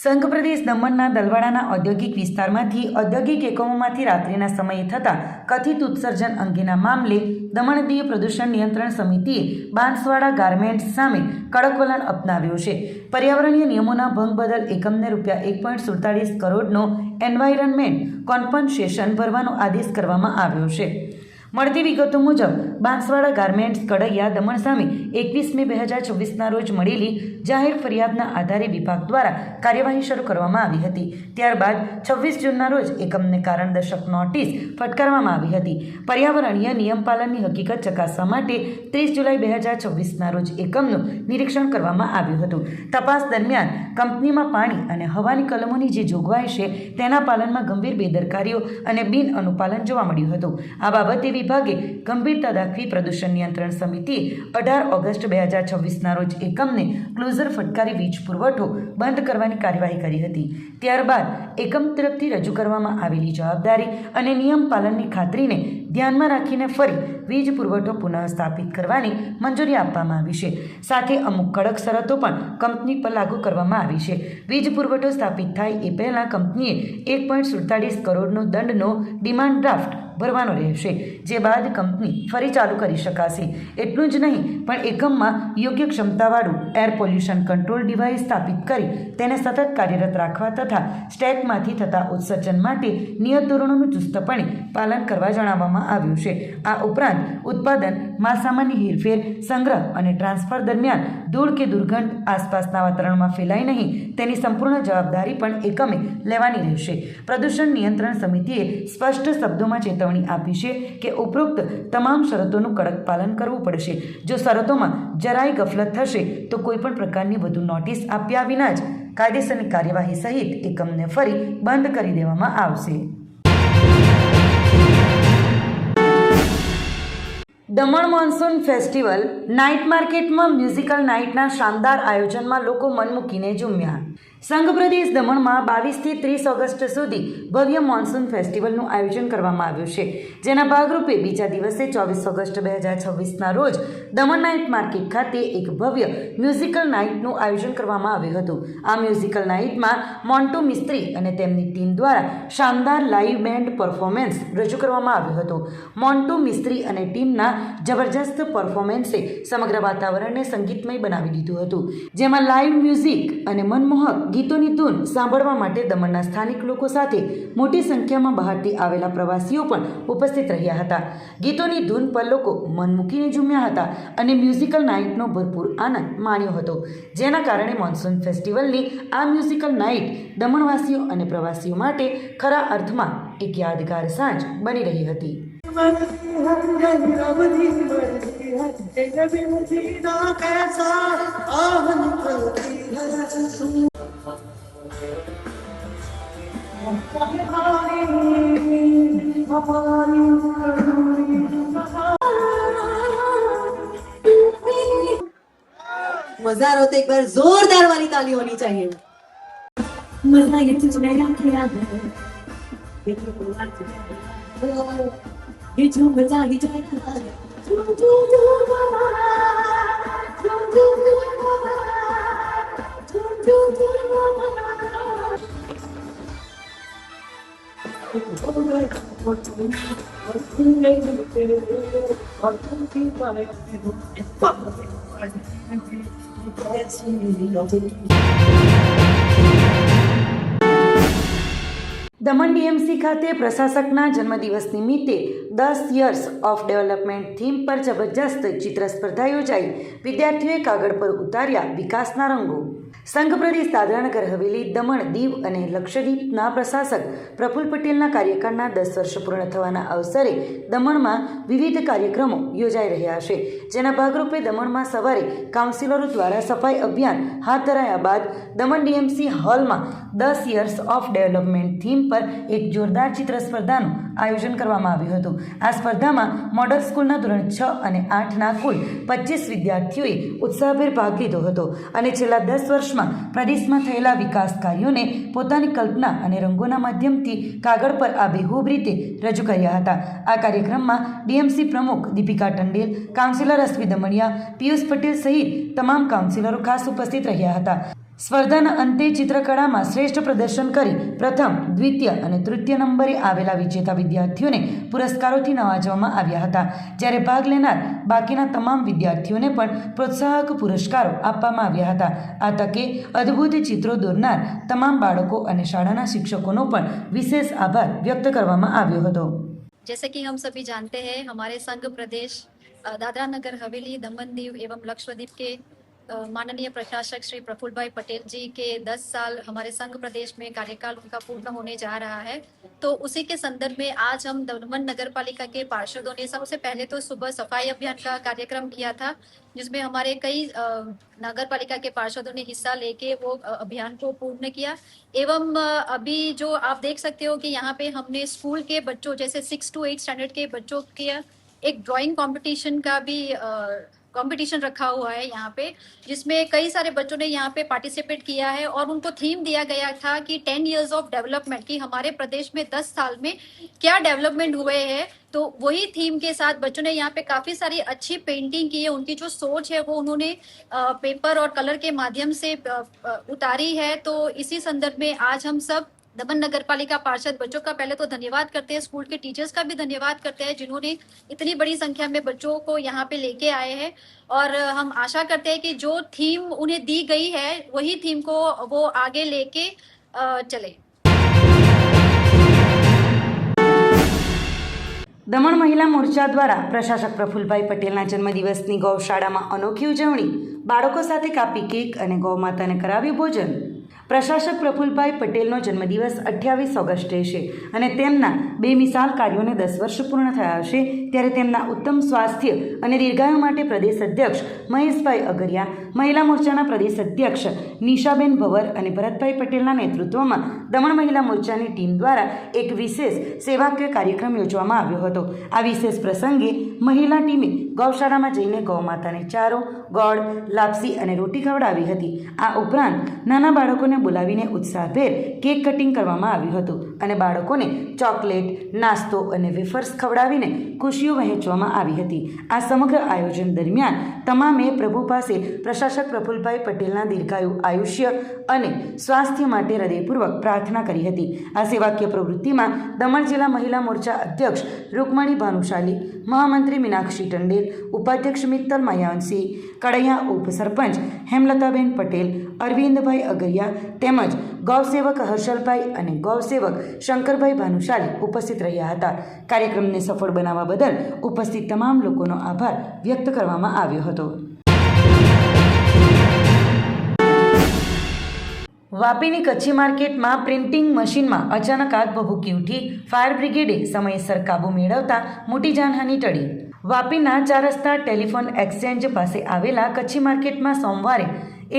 સંઘ પ્રદેશ દમણના દલવાડાના ઔદ્યોગિક વિસ્તારમાંથી ઔદ્યોગિક એકમોમાંથી રાત્રિના સમયે થતા કથિત ઉત્સર્જન અંગેના મામલે દમણ દીવ પ્રદૂષણ નિયંત્રણ સમિતિએ બાંસવાડા ગાર્મેન્ટ્સ સામે કડક વલણ અપનાવ્યું છે. પર્યાવરણીય નિયમોના ભંગ બદલ એકમને ₹1.47 કરોડનો એન્વાયરનમેન્ટ કોમ્પન્સેશન ભરવાનો આદેશ કરવામાં આવ્યો છે. મળતી વિગતો મુજબ બાંસવાડા ગાર્મેન્ટ્સ કડૈયા દમણ સામે 21 મે 2026ના રોજ મળેલી જાહેર ફરિયાદના આધારે વિભાગ દ્વારા કાર્યવાહી શરૂ કરવામાં આવી હતી. ત્યારબાદ 26 જૂનના રોજ એકમને કારણદર્શક નોટિસ ફટકારવામાં આવી હતી. પર્યાવરણીય નિયમ પાલનની હકીકત ચકાસવા માટે 30 જુલાઈ 2026ના રોજ એકમનું નિરીક્ષણ કરવામાં આવ્યું હતું. તપાસ દરમિયાન કંપનીમાં પાણી અને હવાની કલમોની જે જોગવાઈ છે તેના પાલનમાં ગંભીર બેદરકારીઓ અને બિન અનુપાલન જોવા મળ્યું હતું. આ બાબતે વિભાગે ગંભીરતા દાખવી પ્રદૂષણ નિયંત્રણ સમિતિએ 18 ઓગસ્ટ 2026ના રોજ એકમને ક્લોઝર ફટકારી વીજ પુરવઠો બંધ કરવાની કાર્યવાહી કરી હતી. ત્યારબાદ એકમ તરફથી રજૂ કરવામાં આવેલી જવાબદારી અને નિયમ પાલનની ખાતરીને ધ્યાનમાં રાખીને ફરી વીજ પુરવઠો પુનઃ સ્થાપિત કરવાની મંજૂરી આપવામાં આવી છે. સાથે અમુક કડક શરતો પણ કંપની પર લાગુ કરવામાં આવી છે. વીજ પુરવઠો સ્થાપિત થાય એ પહેલાં કંપનીએ $1.47 કરોડનો દંડનો ડિમાન્ડ ડ્રાફ્ટ ભરવાનો રહેશે, જે બાદ કંપની ફરી ચાલુ કરી શકાશે. એટલું જ નહીં પણ એકમમાં યોગ્ય ક્ષમતાવાળું એર પોલ્યુશન કંટ્રોલ ડિવાઇસ સ્થાપિત કરી તેને સતત કાર્યરત રાખવા તથા સ્ટેકમાંથી થતા ઉત્સર્જન માટે નિયત ધોરણોનું ચુસ્તપણે પાલન કરવા જણાવવામાં આવ્યું છે. આ ઉપરાંત ઉત્પાદન, માલસામાનની હેરફેર, સંગ્રહ અને ટ્રાન્સફર દરમિયાન ધૂળ કે દુર્ગંધ આસપાસના વાતાવરણમાં ફેલાય નહીં તેની સંપૂર્ણ જવાબદારી પણ એકમે લેવાની રહેશે. પ્રદૂષણ નિયંત્રણ સમિતિએ સ્પષ્ટ શબ્દોમાં ચેતવણી આપી છે કે ઉપરોક્ત તમામ શરતોનું કડક પાલન કરવું પડશે. જો શરતોમાં જરાય ગફલત થશે તો કોઈપણ પ્રકારની વધુ નોટિસ આપ્યા વિના જ કાયદેસરની કાર્યવાહી સહિત એકમને ફરી બંધ કરી દેવામાં આવશે. દમણ મોન્સૂન ફેસ્ટિવલ નાઇટ માર્કેટમાં મ્યુઝિકલ નાઇટના શાનદાર આયોજનમાં લોકો મન મૂકીને ઝૂમ્યા. સંઘ પ્રદેશ દમણમાં 22થી 30 ઓગસ્ટ સુધી ભવ્ય મોન્સૂન ફેસ્ટિવલનું આયોજન કરવામાં આવ્યું છે. જેના ભાગરૂપે બીજા દિવસે 24 ઓગસ્ટ 2026ના રોજ દમણ નાઇટ માર્કેટ ખાતે એક ભવ્ય મ્યુઝિકલ નાઇટનું આયોજન કરવામાં આવ્યું હતું. આ મ્યુઝિકલ નાઇટમાં મોન્ટુ મિસ્ત્રી અને તેમની ટીમ દ્વારા શાનદાર લાઇવ બેન્ડ પરફોર્મન્સ રજૂ કરવામાં આવ્યું હતું. મોન્ટુ મિસ્ત્રી અને ટીમના જબરજસ્ત પરફોર્મન્સે સમગ્ર વાતાવરણને સંગીતમય બનાવી દીધું હતું, જેમાં લાઇવ મ્યુઝિક અને મનમોહક ગીતોની ધૂન સાંભળવા માટે દમણના સ્થાનિક લોકો સાથે મોટી સંખ્યામાં બહારથી આવેલા પ્રવાસીઓ પણ ઉપસ્થિત રહ્યા હતા. ગીતોની ધૂન પર લોકો મન મૂકીને ઝૂમ્યા હતા અને મ્યુઝિકલ નાઇટનો ભરપૂર આનંદ માણ્યો હતો. જેના કારણે મોન્સૂન ફેસ્ટિવલની આ મ્યુઝિકલ નાઇટ દમણવાસીઓ અને પ્રવાસીઓ માટે ખરા અર્થમાં એક યાદગાર સાંજ બની રહી હતી. मजा आ रहा तो एक बार जोरदार वाली ताली होनी चाहिए. मजा ये तुझमें किया ये जो मजा ये દમણ ડીએમસી ખાતે પ્રશાસકના જન્મદિવસ નિમિત્તે 10 યર્સ ઓફ ડેવલપમેન્ટ થીમ પર જબરજસ્ત ચિત્ર સ્પર્ધા યોજાઈ. વિદ્યાર્થીઓએ કાગળ પર ઉતાર્યા વિકાસના રંગો. સંઘ પ્રદેશ દાદરાનગર હવેલી, દમણ, દીવ અને લક્ષદ્વીપના પ્રશાસક પ્રફુલ્લ પટેલના કાર્યકાળના 10 વર્ષ પૂર્ણ થવાના અવસરે દમણમાં વિવિધ કાર્યક્રમો યોજાઈ રહ્યા છે. જેના ભાગરૂપે દમણમાં સવારે કાઉન્સિલરો દ્વારા સફાઈ અભિયાન હાથ ધરાયા બાદ દમણ ડીએમસી હોલમાં 10 યર્સ ઓફ ડેવલપમેન્ટ થીમ પર એક જોરદાર ચિત્ર સ્પર્ધાનું આયોજન કરવામાં આવ્યું હતું. આ સ્પર્ધામાં મોડલ સ્કૂલના ધોરણ 6 અને 8ના કુલ 25 વિદ્યાર્થીઓએ ઉત્સાહભેર ભાગ લીધો હતો અને છેલ્લા 10 વર્ષમાં પ્રદેશમાં થયેલા વિકાસ કાર્યોને પોતાની કલ્પના અને રંગોના માધ્યમથી કાગળ પર આબેહૂબ રીતે રજૂ કર્યા હતા. આ કાર્યક્રમમાં ડીએમસી પ્રમુખ દીપિકા ટંડેલ, કાઉન્સિલર અશ્વી દમણિયા, પિયુષ પટેલ સહિત તમામ કાઉન્સિલરો ખાસ ઉપસ્થિત રહ્યા હતા. સ્પર્ધાના અંતે ચિત્રકળામાં શ્રેષ્ઠ પ્રદર્શન કરી પ્રથમ, દ્વિતીય અને તૃતીય નંબરે આવેલા વિજેતા વિદ્યાર્થીઓને પુરસ્કારોથી નવાજવામાં આવ્યા હતા, જ્યારે ભાગ લેનાર બાકીના તમામ વિદ્યાર્થીઓને પણ પ્રોત્સાહક પુરસ્કારો આપવામાં આવ્યા હતા. આ તકે અદ્ભુત ચિત્રો દોરનાર તમામ બાળકો અને શાળાના શિક્ષકોનો પણ વિશેષ આભાર વ્યક્ત કરવામાં આવ્યો હતો. जैसे कि हम सभी जानते हैं, हमारे संघ प्रदेश दादरा नगर हवेली, दमन दीव एवं लक्षद्वीप के माननीय प्रशासक श्री प्रफुल्ल भाई पटेल जी के 10 साल हमारे संघ प्रदेश में कार्यकाल उनका पूर्ण होने जा रहा है. तो उसी के संदर्भ में आज हम दमन नगर पालिका के पार्षदों ने सबसे पहले तो सुबह सफाई अभियान का कार्यक्रम किया था, जिसमें हमारे कई नगर पालिका के पार्षदों ने हिस्सा लेके वो अभियान को पूर्ण किया. एवं अभी जो आप देख सकते हो कि यहाँ पे हमने स्कूल के बच्चों जैसे 6 to 8 स्टैंडर्ड के बच्चों के एक ड्राइंग कंपटीशन का भी कंपटीशन रखा हुआ है यहाँ पे, जिसमें कई सारे बच्चों ने यहाँ पे पार्टिसिपेट किया है और उनको थीम दिया गया था कि 10 years ऑफ डेवलपमेंट, कि हमारे प्रदेश में 10 साल में क्या डेवलपमेंट हुए हैं. तो वही थीम के साथ बच्चों ने यहाँ पे काफ़ी सारी अच्छी पेंटिंग की है. उनकी जो सोच है वो उन्होंने पेपर और कलर के माध्यम से उतारी है. तो इसी संदर्भ में आज हम सब दमन नगर पालिका पार्षद बच्चों का पहले तो धन्यवाद करते हैं, स्कूल के टीचर्स का भी धन्यवाद करते हैं जिन्होंने इतनी बड़ी संख्या में बच्चों को यहाँ पे लेके आए हैं. और हम आशा करते हैं कि जो थीम उन्हें दी गई है वही थीम को वो आगे लेके चले. દમણ મહિલા મોરચા દ્વારા પ્રશાસક પ્રફુલ્લભાઈ પટેલના જન્મદિવસની ગૌશાળામાં અનોખી ઉજવણી, બાળકો સાથે કાપી કેક અને ગૌમાતાને કરાવ્યું ભોજન. પ્રશાસક પ્રફુલ્લભાઈ પટેલનો જન્મદિવસ 28 ઓગસ્ટે છે અને તેમના બેમિસાલ કાર્યોને 10 વર્ષ પૂર્ણ થયા હશે, ત્યારે તેમના ઉત્તમ સ્વાસ્થ્ય અને દીર્ઘાયુ માટે પ્રદેશ અધ્યક્ષ મહેશભાઈ અગરિયા, મહિલા મોરચાના પ્રદેશ અધ્યક્ષ નિશાબેન ભવર અને ભરતભાઈ પટેલના નેતૃત્વમાં દમણ મહિલા મોરચાની ટીમ દ્વારા એક વિશેષ સેવાકીય કાર્યક્રમ યોજવામાં આવ્યો હતો. આ વિશેષ પ્રસંગે મહિલા ટીમે ગૌશાળામાં જઈને ગૌમાતાને ચારો, ગોળ, લાપસી અને રોટી ખવડાવી હતી. આ ઉપરાંત નાના બાળકોને બોલાવીને ઉત્સાહભેર કેક કટિંગ કરવામાં આવ્યું હતું અને બાળકોને ચોકલેટ, નાસ્તો અને વેફર્સ ખવડાવીને ખુશીઓ વહેંચવામાં આવી હતી. આ સમગ્ર આયોજન દરમિયાન તમામે પ્રભુ પાસે પ્રશાસક પ્રફુલ્લભાઈ પટેલના દીર્ઘાયુ આયુષ્ય અને સ્વાસ્થ્ય માટે હૃદયપૂર્વક પ્રાર્થના કરી હતી. આ સેવાકીય પ્રવૃત્તિમાં દમણ જિલ્લા મહિલા મોરચા અધ્યક્ષ રૂકમણી ભાનુશાલી, મહામંત્રી મીનાક્ષી ટંડેલ, ઉપાધ્યક્ષ મિત્તલ માયાવંશી, કડૈયા ઉપસરપંચ હેમલતાબેન પટેલ, અરવિંદભાઈ અગરિયા તેમજ ગૌસેવક હર્ષલભાઈ અને ગૌસેવક શંકરભાઈ ભાનુશાલી ઉપસ્થિત રહ્યા હતા. કાર્યક્રમને સફળ બનાવવા બદલ ઉપસ્થિત તમામ લોકોનો આભાર વ્યક્ત કરવામાં આવ્યો હતો. વાપીની કચ્છી માર્કેટમાં પ્રિન્ટિંગ મશીનમાં અચાનક આગ ભભૂકી ઉઠી. ફાયર બ્રિગેડે સમયસર કાબૂ મેળવતા મોટી જાનહાનિ ટળી. વાપીના 4 રસ્તા ટેલિફોન એક્સચેન્જ પાસે આવેલા કચ્છી માર્કેટમાં સોમવારે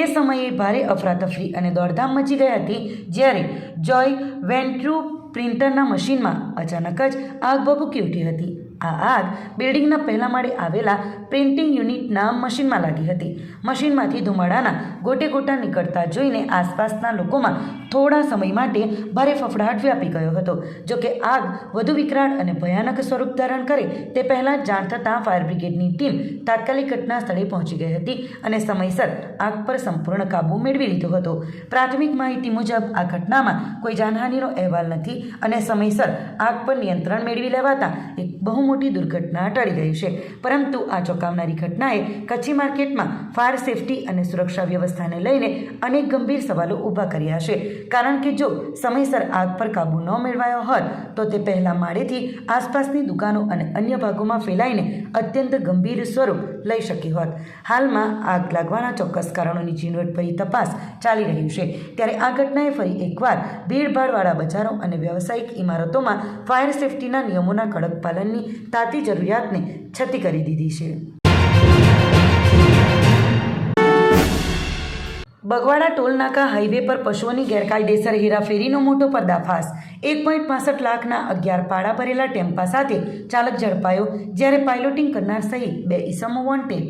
એ સમયે ભારે અફરાતફરી અને દોડધામ મચી ગઈ હતી, જ્યારે જોય વેન્ટ્રુ પ્રિન્ટરના મશીનમાં અચાનક જ આગ ભભૂકી ઉઠી હતી. આ આગ બિલ્ડિંગના પહેલા માળે આવેલા પ્રિન્ટિંગ યુનિટના મશીનમાં લાગી હતી. મશીનમાંથી ધુમાડાના ગોટે ગોટા નીકળતા જોઈને આસપાસના લોકોમાં થોડા સમય માટે ભારે ફફડાટ વ્યાપી ગયો હતો. જોકે આગ વધુ વિકરાળ અને ભયાનક સ્વરૂપ ધારણ કરે તે પહેલાં જ જાણ થતાં ફાયર બ્રિગેડની ટીમ તાત્કાલિક ઘટના સ્થળે પહોંચી ગઈ હતી અને સમયસર આગ પર સંપૂર્ણ કાબૂ મેળવી લીધો હતો. પ્રાથમિક માહિતી મુજબ આ ઘટનામાં કોઈ જાનહાનિનો અહેવાલ નથી અને સમયસર આગ પર નિયંત્રણ મેળવી લેવાતા એક બહુ મોટી દુર્ઘટના ટળી ગઈ છે. પરંતુ આ ચોંકાવનારી ઘટનાએ કચ્છી માર્કેટમાં ફાયર સેફટી અને સુરક્ષા વ્યવસ્થાને લઈને અનેક ગંભીર સવાલો ઊભા કર્યા છે. કારણ કે જો સમયસર આગ પર કાબૂ ન મેળવાયો હોત તો તે પહેલા માળેથી આસપાસની દુકાનો અને અન્ય ભાગોમાં ફેલાઈને અત્યંત ગંભીર સ્વરૂપ લઈ શકી હોત. હાલમાં આગ લાગવાના ચોક્કસ કારણોની ઝીણવટભરી તપાસ ચાલી રહી છે. ત્યારે આ ઘટનાએ ફરી એકવાર ભીડભાડવાળા બજારો અને વ્યવસાયિક ઇમારતોમાં ફાયર સેફટીના નિયમોના કડક પાલનની તાતી જરૂરિયાતને છતી કરી દીધી છે. બગવાડા ટોલનાકા હાઈવે પર પશુઓની ગેરકાયદેસર હેરાફેરીનો મોટો પર્દાફાશ. 1.65 લાખના 11 પાડા ભરેલા ટેમ્પા સાથે ચાલક ઝડપાયો, જ્યારે પાયલોટિંગ કરનાર સહિત 2 ઇસમો વોન્ટેડ.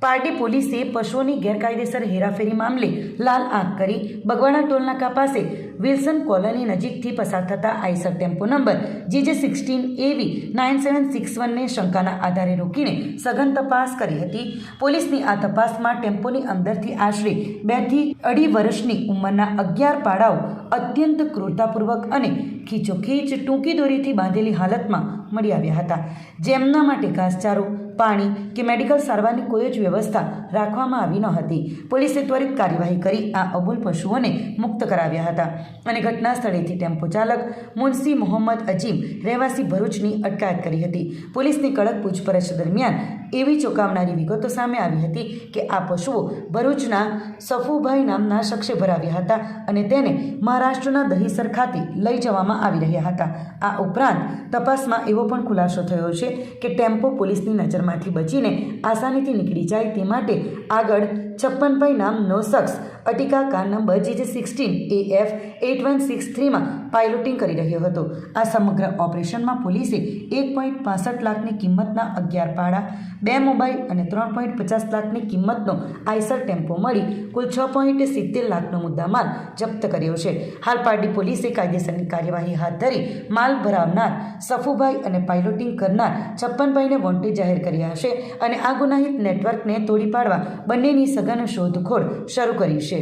પારડી પોલીસે પશુઓની ગેરકાયદેસર હેરાફેરી મામલે લાલ આંખ કરી બગવાડા ટોલનાકા પાસે વિલ્સન કોલોની નજીકથી પસાર થતા આઈસર ટેમ્પો નંબર JJ16AV 9761ને શંકાના આધારે રોકીને સઘન તપાસ કરી હતી. પોલીસની આ તપાસમાં ટેમ્પોની અંદરથી આશરે 2 થી 2.5 વર્ષની ઉંમરના 11 પાડાઓ અત્યંત ક્રૂરતાપૂર્વક અને ખીચોખીચ ટૂંકી દોરીથી બાંધેલી હાલતમાં મળી આવ્યા હતા, જેમના માટે ઘાસચારો, પાણી કે મેડિકલ સારવારની કોઈ જ વ્યવસ્થા રાખવામાં આવી ન હતી. પોલીસે ત્વરિત કાર્યવાહી કરી આ અબોલ પશુઓને મુક્ત કરાવ્યા હતા અને ઘટના સ્થળેથી ટેમ્પો ચાલક મુનશી મોહમ્મદ અજીમ રહેવાસી ભરૂચની અટકાયત કરી હતી. પોલીસની કડક પૂછપરછ દરમિયાન એવી ચોંકાવનારી વિગતો સામે આવી હતી કે આ પશુઓ ભરૂચના સફુભાઈ નામના શખ્સે ભરાવ્યા હતા અને તેને મહારાષ્ટ્રના દહીસર ખાતે લઈ જવામાં આવી રહ્યા હતા. આ ઉપરાંત તપાસમાં એવો પણ ખુલાસો થયો છે કે ટેમ્પો પોલીસની નજરમાંથી બચીને આસાનીથી નીકળી જાય તે માટે આગળ 56 નામનો શખ્સ અટિકા કાર નંબર JJ16AF 8163માં પાયલોટિંગ કરી રહ્યો હતો. આ સમગ્ર ઓપરેશનમાં પોલીસે 1.65 લાખની કિંમતના 11 પાડા, 2 મોબાઈલ અને 3.50 લાખની કિંમતનો આઈસર ટેમ્પો મળી કુલ 6.70 લાખનો મુદ્દામાલ જપ્ત કર્યો છે. હાલ પારડી પોલીસે કાયદેસરની કાર્યવાહી હાથ ધરી માલ ભરાવનાર સફુભાઈ અને પાયલોટિંગ કરનાર 56ભાઈને વોન્ટેડ જાહેર કર્યા છે અને આ ગુનાહિત નેટવર્કને તોડી પાડવા બંનેની સઘન શોધખોળ શરૂ કરી છે.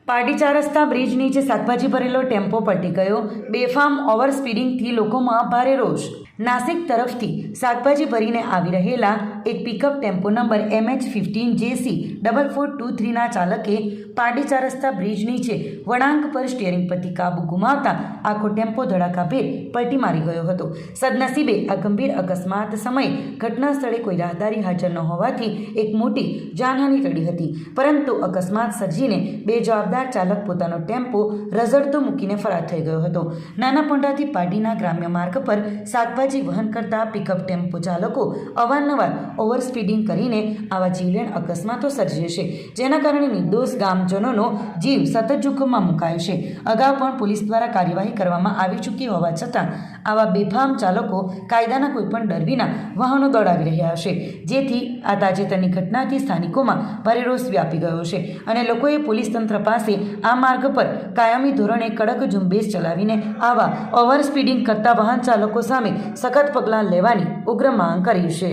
પારડી 4 રસ્તા બ્રિજ નીચે શાકભાજી ભરેલો ટેમ્પો પલટી ગયો. બેફામ ઓવર સ્પીડિંગથી લોકોમાં ભારે રોષ. નાસિક તરફથી શાકભાજી ભરીને આવી રહેલા એક પિકઅપ ટેમ્પો નંબર MH15JC 4423ના ચાલકે પારડી 4 રસ્તા બ્રિજ નીચે વળાંક પર સ્ટીયરિંગ પરથી કાબુ ગુમાવતા આખો ટેમ્પો ધડાકાભેર પલટી મારી ગયો હતો. સદનસીબે આ ગંભીર અકસ્માત સમયે ઘટના સ્થળે કોઈ રાહદારી હાજર ન હોવાથી એક મોટી જાનહાનિ ટળી હતી, પરંતુ અકસ્માત સર્જીને બેજવાબદાર ચાલક પોતાનો ટેમ્પો રઝળતો મૂકીને ફરાર થઈ ગયો હતો. નાના પોંઢાથી પારડીના ગ્રામ્ય માર્ગ પર શાકભાજી વહન કરતા પિકઅપ ટેમ્પો ચાલકો અવારનવાર ઓવર સ્પીડિંગ કરીને આવા જીવલેણ અકસ્માતો સર્જે છે, જેના કારણે નિર્દોષ ગામજનોનો જીવ સતત જોખમમાં મુકાયો છે. અગાઉ પણ પોલીસ દ્વારા કાર્યવાહી કરવામાં આવી ચૂકી હોવા છતાં આવા બેફામ ચાલકો કાયદાના કોઈપણ ડર વિના વાહનો દોડાવી રહ્યા છે, જેથી આ તાજેતરની ઘટનાથી સ્થાનિકોમાં ભારે રોષ વ્યાપી ગયો છે અને લોકોએ પોલીસ તંત્ર પાસે આ માર્ગ પર કાયમી ધોરણે કડક ઝુંબેશ ચલાવીને આવા ઓવર સ્પીડિંગ કરતા વાહન ચાલકો સામે સખત પગલાં લેવાની ઉગ્ર માંગ કરી છે.